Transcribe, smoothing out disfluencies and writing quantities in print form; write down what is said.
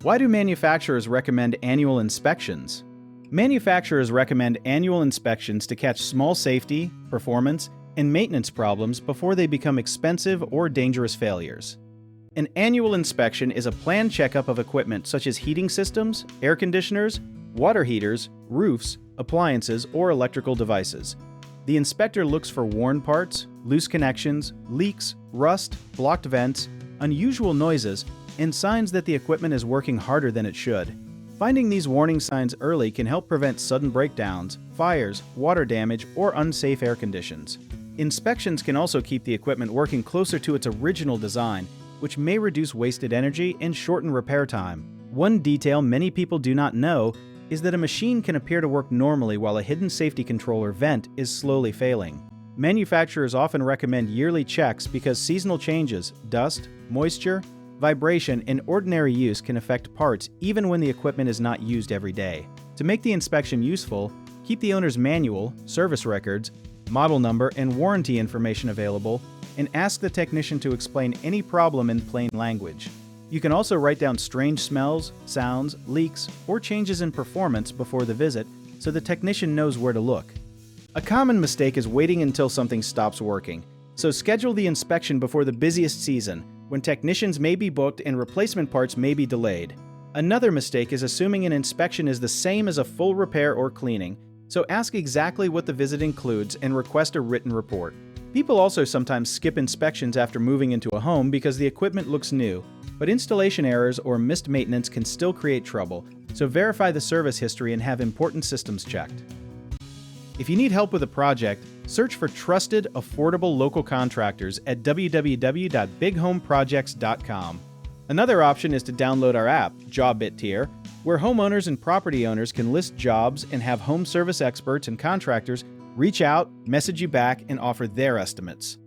Why do manufacturers recommend annual inspections? Manufacturers recommend annual inspections to catch small safety, performance, and maintenance problems before they become expensive or dangerous failures. An annual inspection is a planned checkup of equipment such as heating systems, air conditioners, water heaters, roofs, appliances, or electrical devices. The inspector looks for worn parts, loose connections, leaks, rust, blocked vents, unusual noises, and signs that the equipment is working harder than it should. Finding these warning signs early can help prevent sudden breakdowns, fires, water damage, or unsafe air conditions. Inspections can also keep the equipment working closer to its original design, which may reduce wasted energy and shorten repair time. One detail many people do not know is that a machine can appear to work normally while a hidden safety controller vent is slowly failing. Manufacturers often recommend yearly checks because seasonal changes, dust, moisture, vibration, and ordinary use can affect parts even when the equipment is not used every day. To make the inspection useful, keep the owner's manual, service records, model number, and warranty information available, and ask the technician to explain any problem in plain language. You can also write down strange smells, sounds, leaks, or changes in performance before the visit so the technician knows where to look. A common mistake is waiting until something stops working, so schedule the inspection before the busiest season, when technicians may be booked and replacement parts may be delayed. Another mistake is assuming an inspection is the same as a full repair or cleaning, so ask exactly what the visit includes and request a written report. People also sometimes skip inspections after moving into a home because the equipment looks new, but installation errors or missed maintenance can still create trouble, so verify the service history and have important systems checked. If you need help with a project, search for trusted, affordable local contractors at www.bighomeprojects.com. Another option is to download our app, JobIt Tier, where homeowners and property owners can list jobs and have home service experts and contractors reach out, message you back, and offer their estimates.